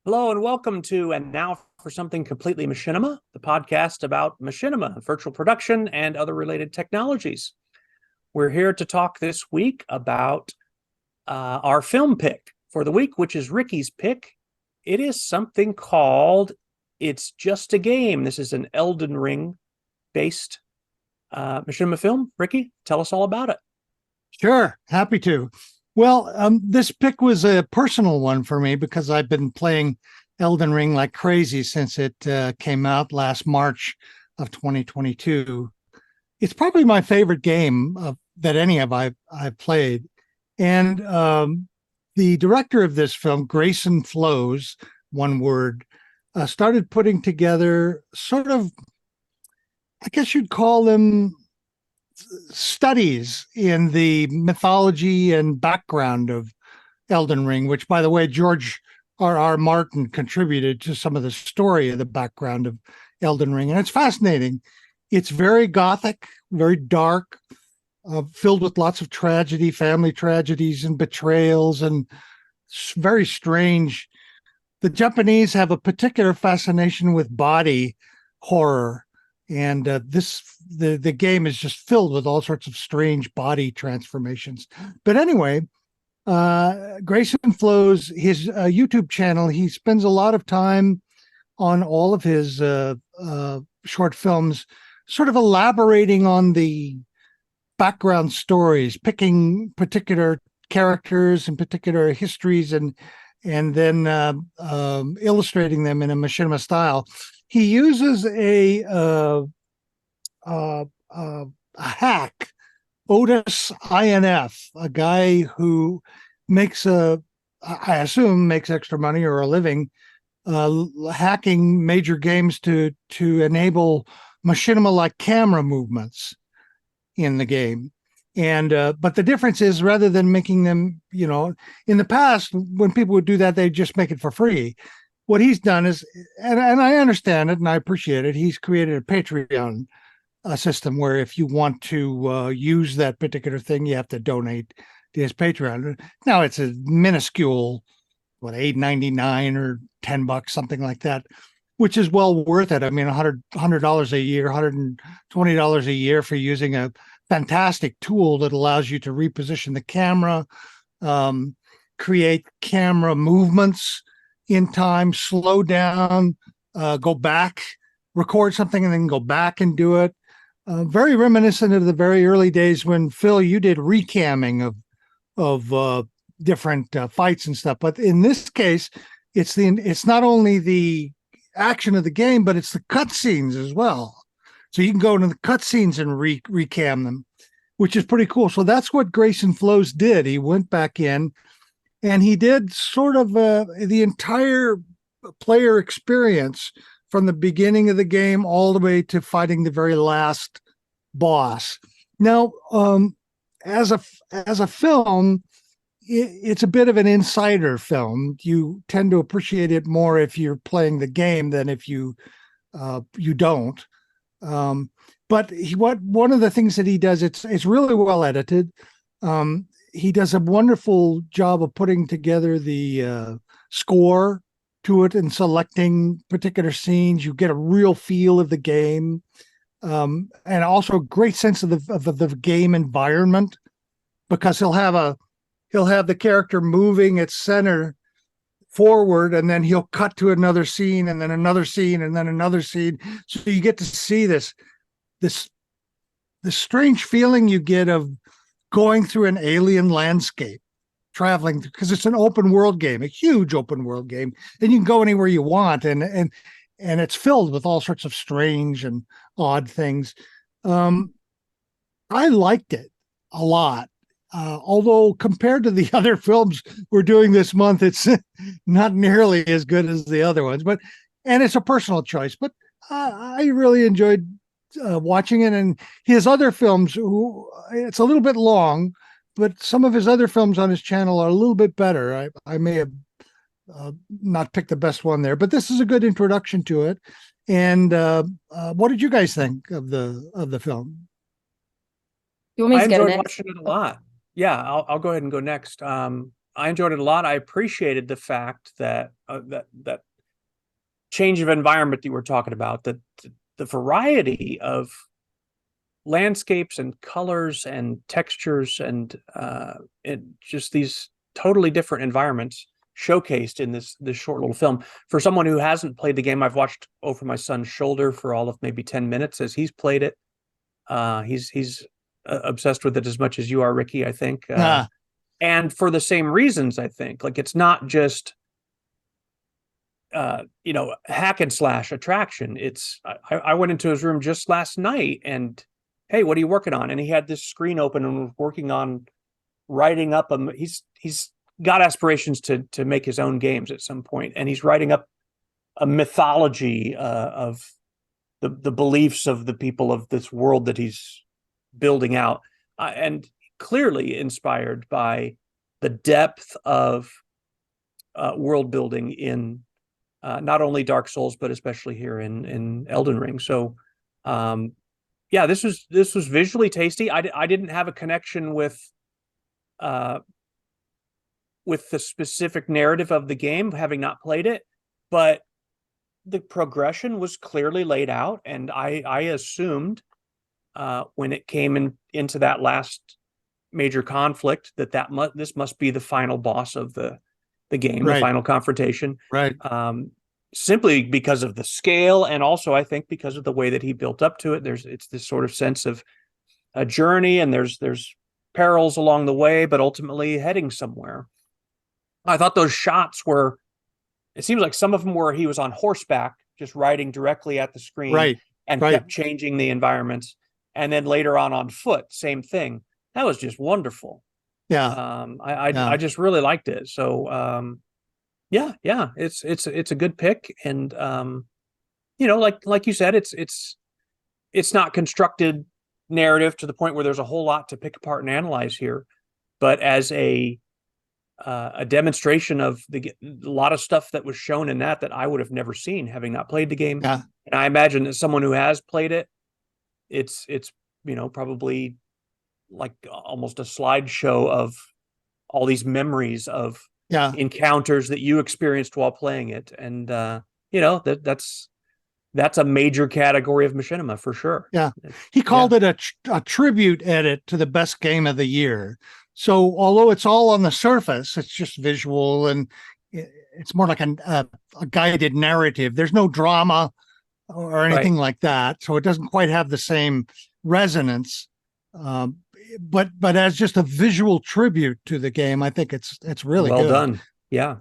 Hello and welcome to And Now for Something Completely Machinima, the podcast about machinima, virtual production, and other related technologies. We're here to talk this week about our film pick for the week, which is Ricky's pick. It is something called It's Just a Game. This is an Elden Ring based machinima film. Ricky, tell us all about it. Sure, happy to. Well, this pick was a personal one for me because I've been playing Elden Ring like crazy since it came out last March of 2022. It's probably my favorite game that any of I've played. And the director of this film, Grayson Flows, one word, started putting together sort of, I guess you'd call them studies in the mythology and background of Elden Ring, which, by the way, George R. Martin contributed to some of the story of the background of Elden Ring. And it's fascinating. It's very Gothic, very dark, filled with lots of tragedy, family tragedies and betrayals, and very strange. The Japanese have a particular fascination with body horror. And the game is just filled with all sorts of strange body transformations. But anyway, Grayson Flows, his YouTube channel, he spends a lot of time on all of his short films, sort of elaborating on the background stories, picking particular characters and particular histories, and then illustrating them in a machinima style. He uses a hack, Otis INF, a guy who I assume makes extra money or a living hacking major games to enable machinima-like camera movements in the game. And but the difference is, rather than making them, in the past when people would do that, they'd just make it for free. What he's done is, and I understand it and I appreciate it, he's created a Patreon system where if you want to use that particular thing, you have to donate to his Patreon. Now it's a minuscule, $8.99 or $10, something like that, which is well worth it. I mean, $100 a year, $120 a year for using a fantastic tool that allows you to reposition the camera, create camera movements in time, slow down, go back, record something, and then go back and do it. Very reminiscent of the very early days when, Phil, you did recamming of different fights and stuff. But in this case, it's not only the action of the game, but it's the cutscenes as well. So you can go into the cutscenes and recam them, which is pretty cool. So that's what Grayson Flows did. He went back in and he did sort of the entire player experience from the beginning of the game all the way to fighting the very last boss. Now, as a film, it's a bit of an insider film. You tend to appreciate it more if you're playing the game than if you don't. But one of the things that he does, it's really well edited. He does a wonderful job of putting together the score to it and selecting particular scenes. You get a real feel of the game, and also a great sense of the game environment, because he'll have the character moving at center forward, and then he'll cut to another scene, and then another scene, and then another scene. So you get to see this strange feeling you get of going through an alien landscape, traveling, because it's an open world game, a huge open world game, and you can go anywhere you want, and it's filled with all sorts of strange and odd things. I liked it a lot. Although compared to the other films we're doing this month, it's not nearly as good as the other ones, and it's a personal choice, but I really enjoyed watching it. And his other films, it's a little bit long, but some of his other films on his channel are a little bit better. I may have not picked the best one there, but this is a good introduction to it. And what did you guys think of the film? You want me I to go enjoyed next? watching it a lot. Yeah, I'll go ahead and go next. I enjoyed it a lot. I appreciated the fact that that change of environment that you were talking about, that the variety of landscapes and colors and textures and just these totally different environments showcased in this short little film. For someone who hasn't played the game, I've watched over my son's shoulder for all of maybe 10 minutes as he's played it. He's obsessed with it as much as you are, Ricky, I think. And for the same reasons, I think. Like, it's not just hack and slash attraction. It's I went into his room just last night and, hey, what are you working on? And he had this screen open and was working on writing up he's got aspirations to make his own games at some point, and he's writing up a mythology of the beliefs of the people of this world that he's building out, and clearly inspired by the depth of world building in not only Dark Souls, but especially here in Elden Ring. So this was visually tasty. I didn't have a connection with the specific narrative of the game, having not played it, but the progression was clearly laid out, and I assumed when it came into that last major conflict this must be the final boss of the game, right. The final confrontation, right? Simply because of the scale, and also I think because of the way that he built up to it. It's this sort of sense of a journey, and there's perils along the way, but ultimately heading somewhere. I thought those shots were, it seems like some of them were he was on horseback, just riding directly at the screen, right, and kept changing the environments. And then later on foot, same thing. That was just wonderful. Yeah. I just really liked it. So it's a good pick. And like you said, it's not constructed narrative to the point where there's a whole lot to pick apart and analyze here, but as a demonstration of a lot of stuff that was shown in that I would have never seen, having not played the game. Yeah. And I imagine that someone who has played it, it's probably like almost a slideshow of all these memories of encounters that you experienced while playing it. And that's a major category of machinima for sure. Yeah. He called it a tribute edit to the best game of the year. So although it's all on the surface, it's just visual, and it's more like a guided narrative. There's no drama or anything like that. So it doesn't quite have the same resonance. But as just a visual tribute to the game, I think it's really well good. Done. Yeah.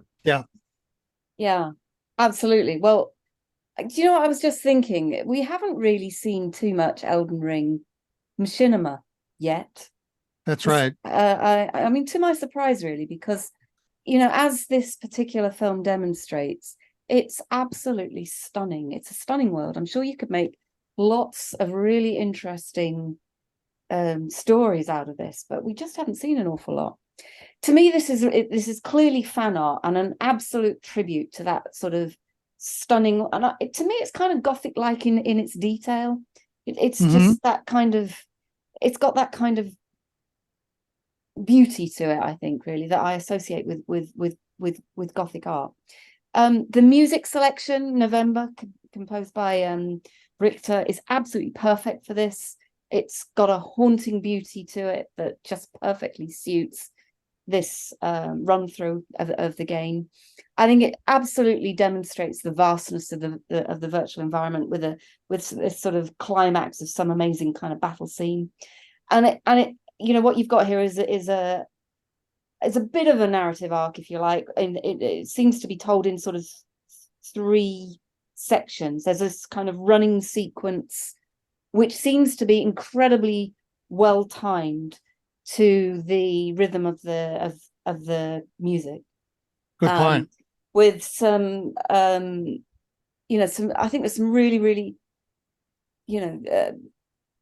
Yeah, absolutely. Well, do you know what I was just thinking? We haven't really seen too much Elden Ring machinima yet. That's right. I mean, to my surprise, really, because, as this particular film demonstrates, it's absolutely stunning. It's a stunning world. I'm sure you could make lots of really interesting stories out of this, but we just haven't seen an awful lot. To me, this is clearly fan art and an absolute tribute to that sort of stunning. And to me, it's kind of Gothic-like in its detail. It's just that kind of. It's got that kind of beauty to it, I think, really, that I associate with Gothic art. The music selection, November, composed by Richter, is absolutely perfect for this. It's got a haunting beauty to it that just perfectly suits this run through of the game. I think it absolutely demonstrates the vastness of the virtual environment with this sort of climax of some amazing kind of battle scene. And it what you've got here is a bit of a narrative arc, if you like, and it seems to be told in sort of 3 sections. There's this kind of running sequence which seems to be incredibly well timed to the rhythm of the music. Good point. With some I think there's some really, really,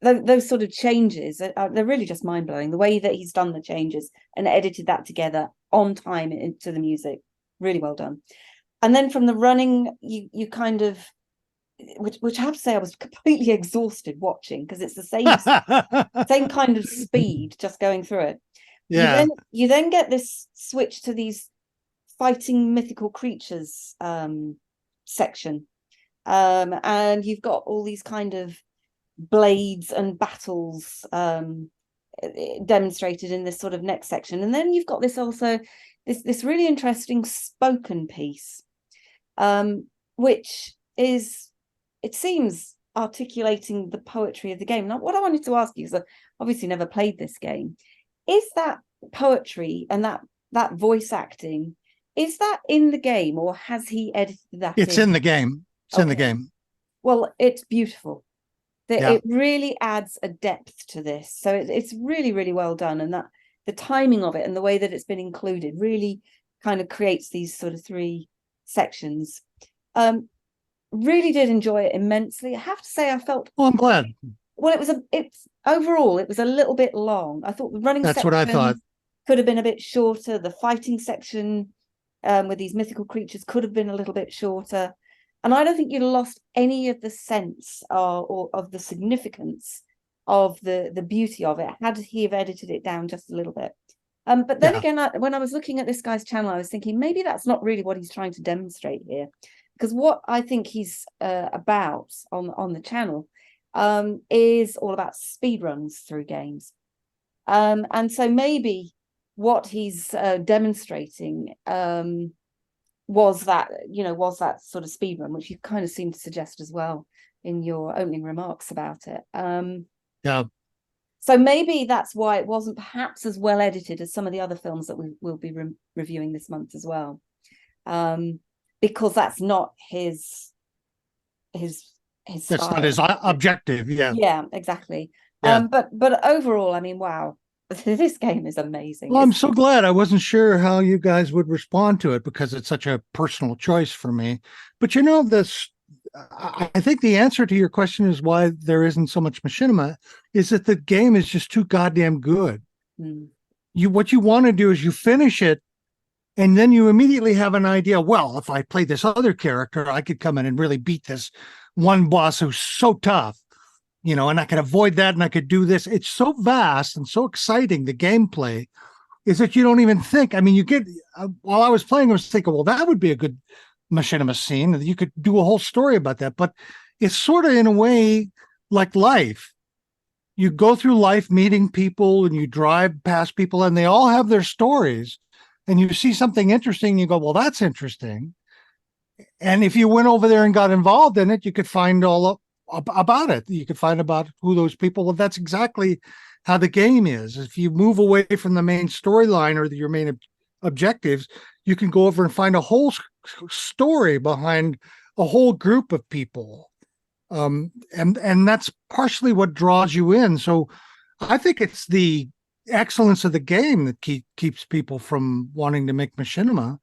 those sort of changes, they're really just mind-blowing. The way that he's done the changes and edited that together on time into the music, really well done. And then from the running, you kind of, which I have to say I was completely exhausted watching, because it's the same kind of speed just going through it. Yeah. You then get this switch to these fighting mythical creatures section. And you've got all these kind of blades and battles demonstrated in this sort of next section. And then you've got this also this really interesting spoken piece, which is, it seems, articulating the poetry of the game. Now, what I wanted to ask you, because I obviously never played this game, is that poetry and that voice acting, is that in the game, or has he edited that It's in the game. It's in the game. Well, it's beautiful. Yeah. It really adds a depth to this. So it's really, really well done. And that the timing of it and the way that it's been included really kind of creates these sort of three sections. Really did enjoy it immensely. I have to say, I felt... Oh, I'm glad. Well, it's overall, it was a little bit long. I thought the running That's section what I thought. could have been a bit shorter. The fighting section with these mythical creatures could have been a little bit shorter. And I don't think you lost any of the sense or of the significance of the beauty of it, had he have edited it down just a little bit. But then again, when I was looking at this guy's channel, I was thinking maybe that's not really what he's trying to demonstrate here. Because what I think he's about on the channel is all about speed runs through games. And so maybe what he's demonstrating was that sort of speed run, which you kind of seem to suggest as well in your opening remarks about it. Yeah. So maybe that's why it wasn't perhaps as well edited as some of the other films that we will be reviewing this month as well. Because that's not his That's style. not his objective. Yeah, exactly. Yeah. But overall, I mean, wow, this game is amazing. Well, I'm so glad. I wasn't sure how you guys would respond to it because it's such a personal choice for me. But I think the answer to your question is why there isn't so much machinima is that the game is just too goddamn good. What you want to do is you finish it, and then you immediately have an idea. Well, if I play this other character, I could come in and really beat this one boss who's so tough, and I could avoid that and I could do this. It's so vast and so exciting. The gameplay is that you don't even think. I mean, while I was playing, I was thinking, well, that would be a good machinima scene. You could do a whole story about that. But it's sort of in a way like life. You go through life meeting people and you drive past people and they all have their stories. And you see something interesting, you go, well, that's interesting. And if you went over there and got involved in it, you could find all about it. You could find about who those people. Well, that's exactly how the game is. If you move away from the main storyline or your main objectives, you can go over and find a whole story behind a whole group of people. And that's partially what draws you in. So I think it's the excellence of the game that keeps people from wanting to make machinima,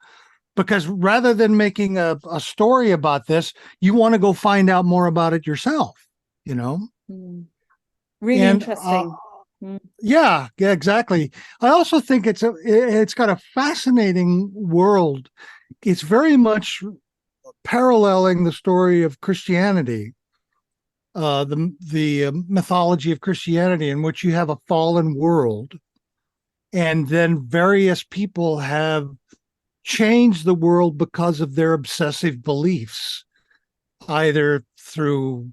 because rather than making a story about this, you want to go find out more about it yourself, Really interesting. Yeah, exactly. I also think it's got a fascinating world. It's very much paralleling the story of Christianity, the mythology of Christianity, in which you have a fallen world, and then various people have changed the world because of their obsessive beliefs, either through,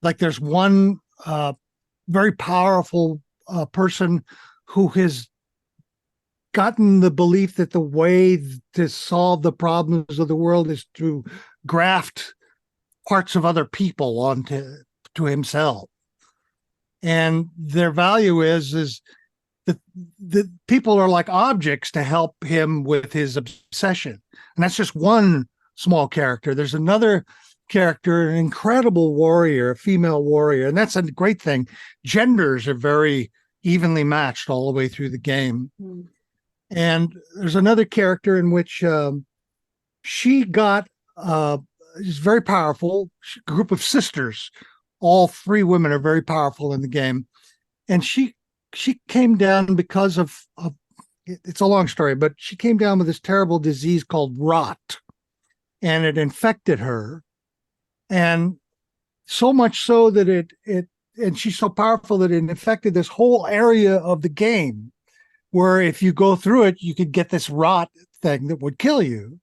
like, there's one very powerful person who has gotten the belief that the way to solve the problems of the world is to graft parts of other people onto himself. And their value is that the people are like objects to help him with his obsession. And that's just one small character. There's another character, an incredible warrior, a female warrior. And that's a great thing. Genders are very evenly matched all the way through the game. And there's another character in which she got is very powerful, group of sisters. All three women are very powerful in the game. And she came down because of it's a long story, but she came down with this terrible disease called rot, and it infected her. And so much so that and she's so powerful that it infected this whole area of the game. where if you go through it, you could get this rot thing that would kill you.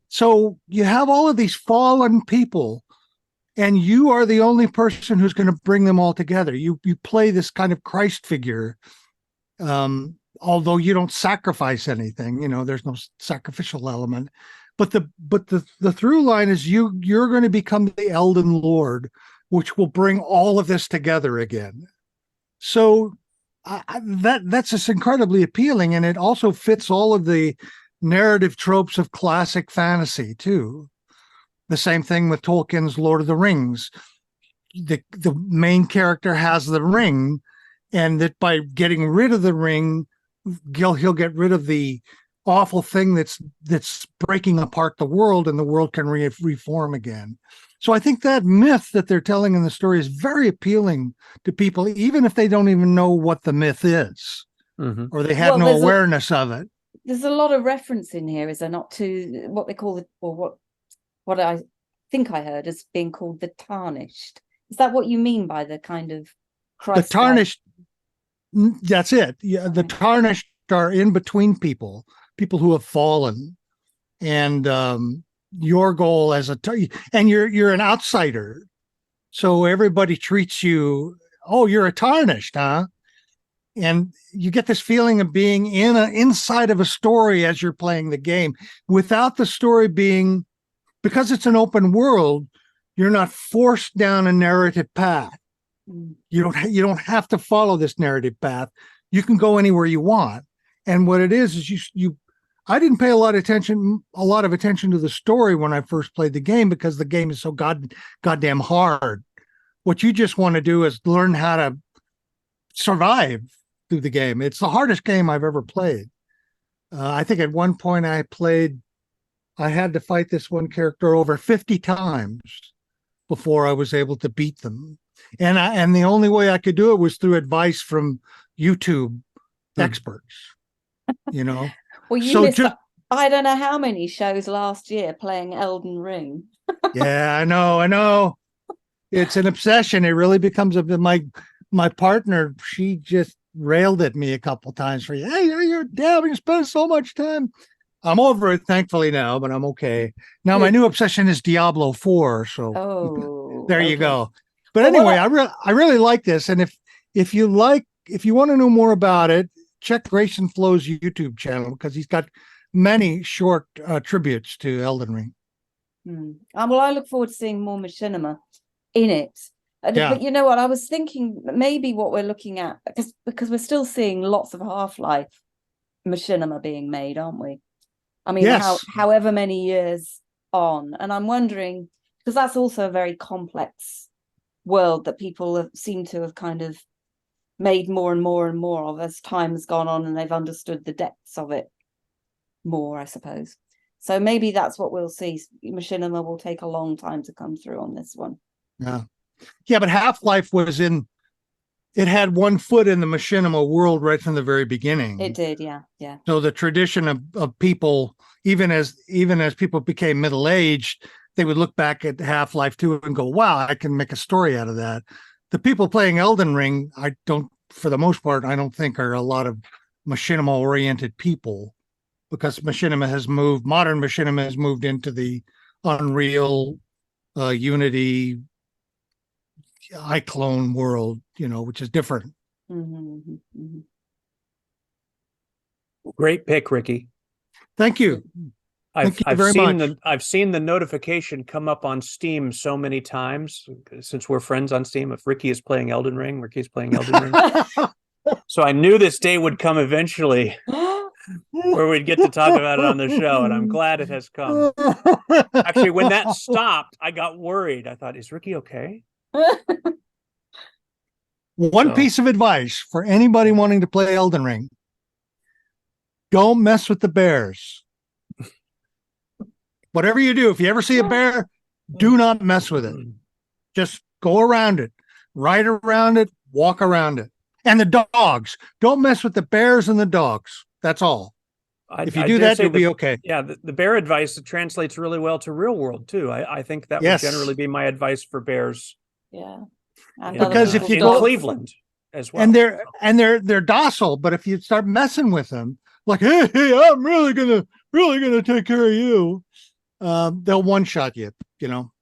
So you have all of these fallen people, and you are the only person who's going to bring them all together. You play this kind of Christ figure, although you don't sacrifice anything. There's no sacrificial element. But the through line is you're going to become the Elden Lord, which will bring all of this together again. So that's just incredibly appealing, and it also fits all of the narrative tropes of classic fantasy too. The same thing with Tolkien's Lord of the Rings. The main character has the ring, and that by getting rid of the ring, he'll get rid of the awful thing that's breaking apart the world, and the world can reform again. So I think that myth that they're telling in the story is very appealing to people, even if they don't even know what the myth is, or they have no awareness of it. There's a lot of reference in here, is there not, to what they call what I think I heard as being called the tarnished. Is that what you mean by the kind of Christ? The tarnished, that's it. Yeah, the tarnished are in between people who have fallen, and your goal as and you're an outsider, so everybody treats you, oh, you're a tarnished, huh? And you get this feeling of being inside of a story as you're playing the game, without the story being, because it's an open world, you're not forced down a narrative path. You don't have to follow this narrative path. You can go anywhere you want. And what it is I didn't pay a lot of attention to the story when I first played the game, because the game is so goddamn hard. What you just want to do is learn how to survive through the game. It's the hardest game I've ever played. I think at one point I had to fight this one character over 50 times before I was able to beat them. And the only way I could do it was through advice from YouTube experts, Well, you missed I don't know how many shows last year playing Elden Ring. Yeah, I know. It's an obsession. It really becomes my partner. She just railed at me a couple times for, hey, you're damn, you spend so much time. I'm over it, thankfully, now, but I'm okay. Now my new obsession is Diablo 4. So there you go. But anyway, I really like this. And if you want to know more about it, check Grayson Flo's YouTube channel, because he's got many short tributes to Elden Ring. Well, I look forward to seeing more Machinima in it. But you know what? I was thinking maybe what we're looking at, because we're still seeing lots of Half-Life Machinima being made, aren't we? I mean, yes. However many years on. And I'm wondering, because that's also a very complex world that people seem to have kind of made more and more and more of as time has gone on, and they've understood the depths of it more, I suppose. So maybe that's what we'll see. Machinima will take a long time to come through on this one. Yeah, but Half-Life it had one foot in the Machinima world right from the very beginning. It did, yeah. So the tradition of people, even as people became middle-aged, they would look back at Half-Life 2 and go, wow, I can make a story out of that. The people playing Elden Ring, for the most part, I don't think are a lot of Machinima-oriented people, because modern Machinima has moved into the Unreal, Unity, iClone world, which is different. Great pick, Ricky. Thank you. I've seen the notification come up on Steam so many times, since we're friends on Steam. If Ricky is playing Elden Ring, Ricky's playing Elden Ring. So I knew this day would come eventually where we'd get to talk about it on the show, and I'm glad it has come. Actually, when that stopped, I got worried. I thought, is Ricky okay? One piece of advice for anybody wanting to play Elden Ring: don't mess with the bears. Whatever you do, if you ever see a bear, do not mess with it. Just go around it, ride around it, walk around it. And the dogs, don't mess with the bears and the dogs. That's all. If you do that, you'll be okay. Yeah, the bear advice translates really well to real world too. I think that would generally be my advice for bears. Yeah. Because if you go Cleveland, as well. And they're docile, but if you start messing with them, like, hey, I'm really gonna take care of you, they'll one-shot you, you know.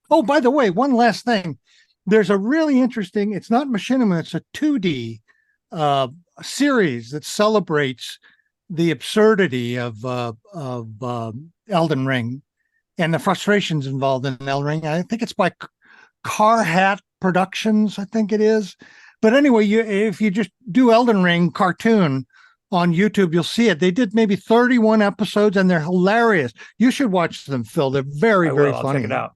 Oh, by the way, one last thing. There's a really interesting, it's not Machinima, it's a 2D series that celebrates the absurdity of Elden Ring and the frustrations involved in Elden Ring. I think it's by Car Hat Productions, I think it is. But anyway, if you just do Elden Ring cartoon on YouTube, you'll see it. They did maybe 31 episodes, and they're hilarious. You should watch them, Phil. They're very funny. I'll check it out.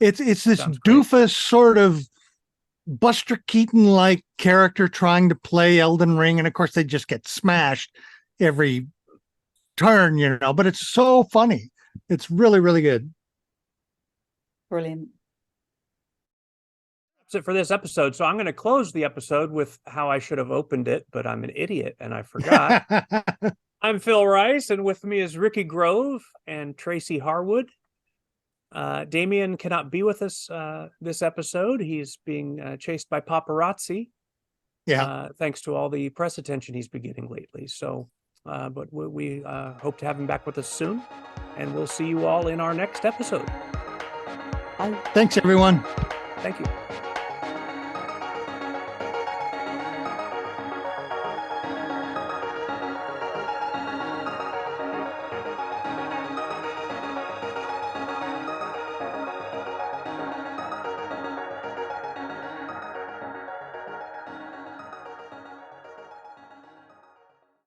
It's this Sounds doofus great. sort of Buster Keaton-like character trying to play Elden Ring, and of course they just get smashed every turn, you know. But it's so funny. It's really, really good. Brilliant. That's it for this episode. So I'm going to close the episode with how I should have opened it, but I'm an idiot and I forgot. I'm Phil Rice, and with me is Ricky Grove and Tracy Harwood. Damien cannot be with us this episode. He's being chased by paparazzi. Yeah. Thanks to all the press attention he's been getting lately. So, but we hope to have him back with us soon, and we'll see you all in our next episode. Thanks, everyone. Thank you.